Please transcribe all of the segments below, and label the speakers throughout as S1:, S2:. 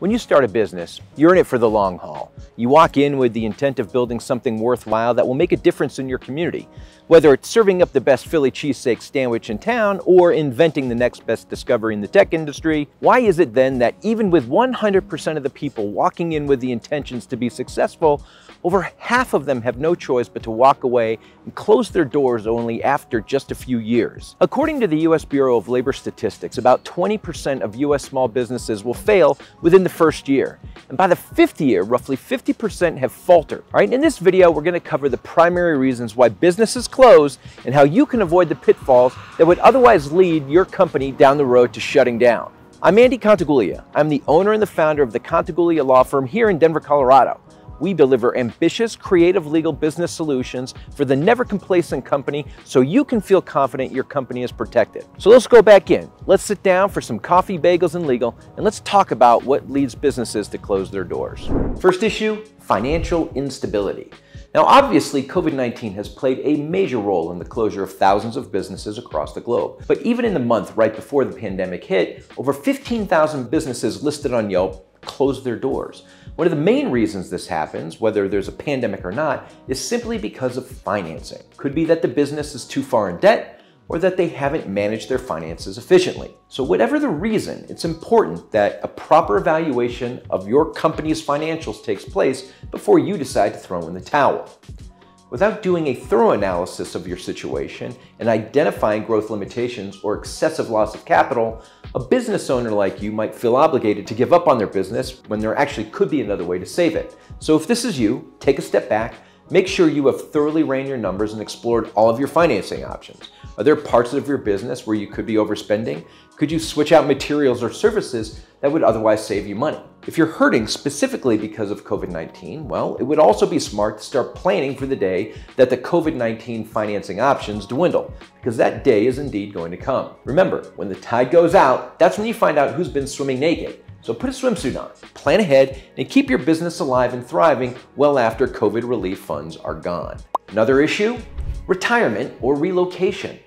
S1: When you start a business, you're in it for the long haul. You walk in with the intent of building something worthwhile that will make a difference in your community. Whether it's serving up the best Philly cheesesteak sandwich in town or inventing the next best discovery in the tech industry, why is it then that even with 100% of the people walking in with the intentions to be successful, over half of them have no choice but to walk away and close their doors only after just a few years? According to the U.S. Bureau of Labor Statistics, about 20% of U.S. small businesses will fail within the first year. And by the fifth year, roughly 50% have faltered. All right, in this video, we're going to cover the primary reasons why businesses close and how you can avoid the pitfalls that would otherwise lead your company down the road to shutting down. I'm Andy Contiguglia. I'm the owner and the founder of the Contiguglia Law Firm here in Denver, Colorado. We deliver ambitious, creative legal business solutions for the never complacent company so you can feel confident your company is protected. So let's go back in. Let's sit down for some coffee, bagels, and legal, and let's talk about what leads businesses to close their doors. First issue, financial instability. Now, obviously, COVID-19 has played a major role in the closure of thousands of businesses across the globe. But even in the month right before the pandemic hit, over 15,000 businesses listed on Yelp closed their doors. One of the main reasons this happens, whether there's a pandemic or not, is simply because of financing. Could be that the business is too far in debt or that they haven't managed their finances efficiently. So whatever the reason, it's important that a proper evaluation of your company's financials takes place before you decide to throw in the towel. Without doing a thorough analysis of your situation and identifying growth limitations or excessive loss of capital, a business owner like you might feel obligated to give up on their business when there actually could be another way to save it. So if this is you, take a step back, make sure you have thoroughly ran your numbers and explored all of your financing options. Are there parts of your business where you could be overspending? Could you switch out materials or services that would otherwise save you money? If you're hurting specifically because of COVID-19, well, it would also be smart to start planning for the day that the COVID-19 financing options dwindle, because that day is indeed going to come. Remember, when the tide goes out, that's when you find out who's been swimming naked. So put a swimsuit on, plan ahead, and keep your business alive and thriving well after COVID relief funds are gone. Another issue, retirement or relocation.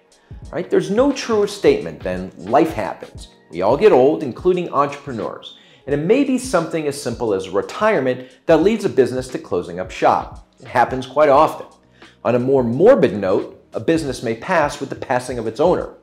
S1: Right? There's no truer statement than life happens. We all get old, including entrepreneurs. And it may be something as simple as retirement that leads a business to closing up shop. It happens quite often. On a more morbid note, a business may pass with the passing of its owner.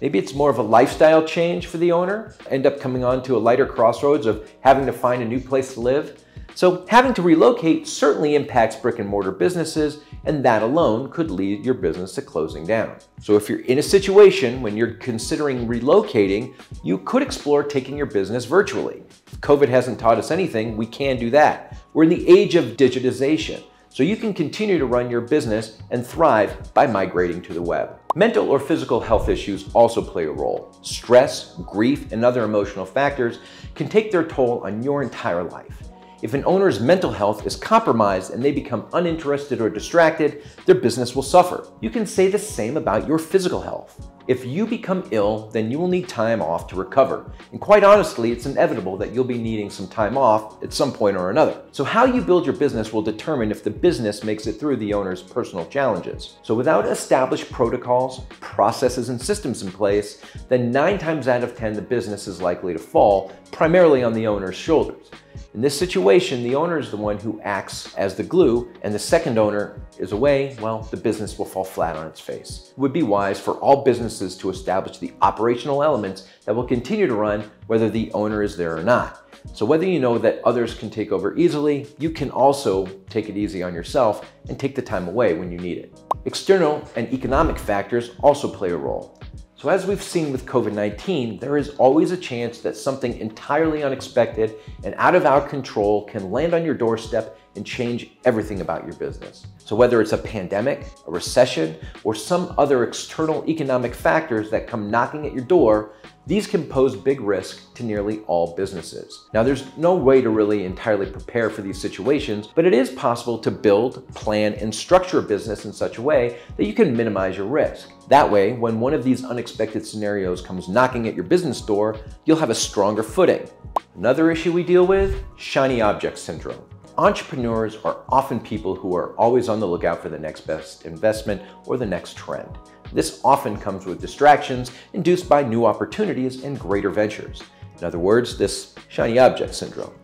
S1: Maybe it's more of a lifestyle change for the owner, end up coming on to a lighter crossroads of having to find a new place to live. So having to relocate certainly impacts brick and mortar businesses, and that alone could lead your business to closing down. So if you're in a situation when you're considering relocating, you could explore taking your business virtually. If COVID hasn't taught us anything, we can do that. We're in the age of digitization, so you can continue to run your business and thrive by migrating to the web. Mental or physical health issues also play a role. Stress, grief, and other emotional factors can take their toll on your entire life. If an owner's mental health is compromised and they become uninterested or distracted, their business will suffer. You can say the same about your physical health. If you become ill, then you will need time off to recover. And quite honestly, it's inevitable that you'll be needing some time off at some point or another. So how you build your business will determine if the business makes it through the owner's personal challenges. So without established protocols, processes, and systems in place, then 9 times out of 10, the business is likely to fall, primarily on the owner's shoulders. In this situation, the owner is the one who acts as the glue, and the second owner is away, well, the business will fall flat on its face. It would be wise for all businesses to establish the operational elements that will continue to run whether the owner is there or not. So whether you know that others can take over easily, you can also take it easy on yourself and take the time away when you need it. External and economic factors also play a role. So as we've seen with COVID-19, there is always a chance that something entirely unexpected and out of our control can land on your doorstep and change everything about your business. So whether it's a pandemic, a recession, or some other external economic factors that come knocking at your door, these can pose big risk to nearly all businesses. Now, there's no way to really entirely prepare for these situations, but it is possible to build, plan, and structure a business in such a way that you can minimize your risk. That way, when one of these unexpected scenarios comes knocking at your business door, you'll have a stronger footing. Another issue we deal with, shiny object syndrome. Entrepreneurs are often people who are always on the lookout for the next best investment or the next trend. This often comes with distractions induced by new opportunities and greater ventures. In other words, this shiny object syndrome.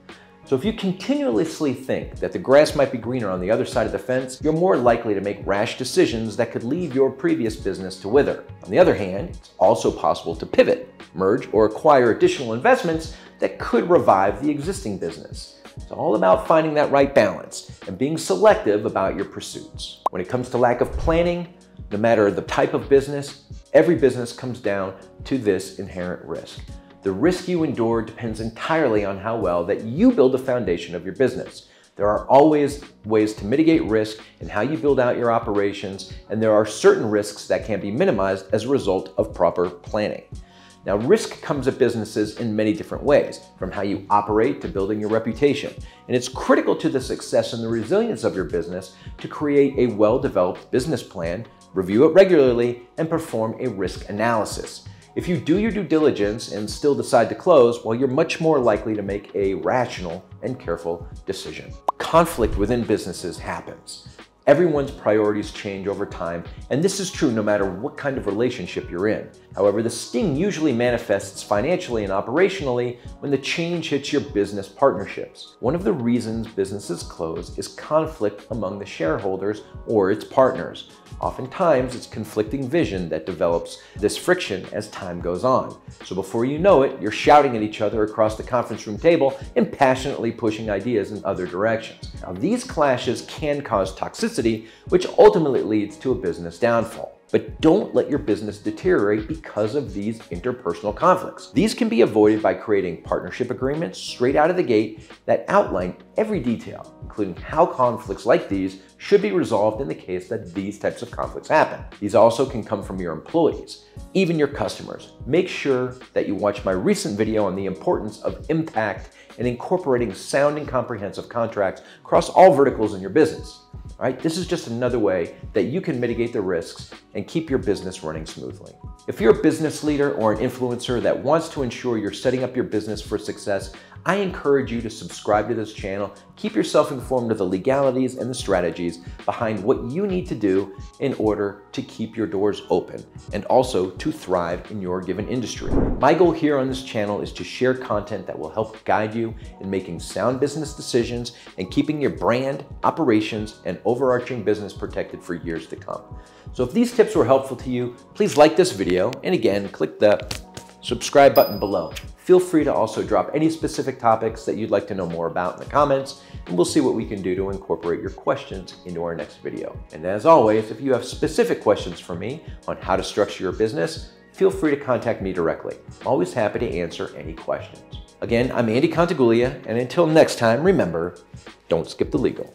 S1: So if you continuously think that the grass might be greener on the other side of the fence, you're more likely to make rash decisions that could leave your previous business to wither. On the other hand, it's also possible to pivot, merge, or acquire additional investments that could revive the existing business. It's all about finding that right balance and being selective about your pursuits. When it comes to lack of planning, no matter the type of business, every business comes down to this inherent risk. The risk you endure depends entirely on how well that you build the foundation of your business. There are always ways to mitigate risk in how you build out your operations, and there are certain risks that can be minimized as a result of proper planning. Now, risk comes at businesses in many different ways, from how you operate to building your reputation. And it's critical to the success and the resilience of your business to create a well-developed business plan, review it regularly, and perform a risk analysis. If you do your due diligence and still decide to close, well, you're much more likely to make a rational and careful decision. Conflict within businesses happens. Everyone's priorities change over time, and this is true no matter what kind of relationship you're in. However, the sting usually manifests financially and operationally when the change hits your business partnerships. One of the reasons businesses close is conflict among the shareholders or its partners. Oftentimes, it's conflicting vision that develops this friction as time goes on. So before you know it, you're shouting at each other across the conference room table and passionately pushing ideas in other directions. Now, these clashes can cause toxicity, which ultimately leads to a business downfall. But don't let your business deteriorate because of these interpersonal conflicts. These can be avoided by creating partnership agreements straight out of the gate that outline every detail, including how conflicts like these should be resolved in the case that these types of conflicts happen. These also can come from your employees, even your customers. Make sure that you watch my recent video on the importance of impact and incorporating sound and comprehensive contracts across all verticals in your business. All right, this is just another way that you can mitigate the risks and keep your business running smoothly. If you're a business leader or an influencer that wants to ensure you're setting up your business for success, I encourage you to subscribe to this channel, keep yourself informed of the legalities and the strategies behind what you need to do in order to keep your doors open and also to thrive in your given industry. My goal here on this channel is to share content that will help guide you in making sound business decisions and keeping your brand, operations, and overarching business protected for years to come. So if these tips were helpful to you, please like this video and again, click the subscribe button below. Feel free to also drop any specific topics that you'd like to know more about in the comments, and we'll see what we can do to incorporate your questions into our next video. And as always, if you have specific questions for me on how to structure your business, feel free to contact me directly. I'm always happy to answer any questions. Again, I'm Andy Contiguglia, and until next time, remember, don't skip the legal.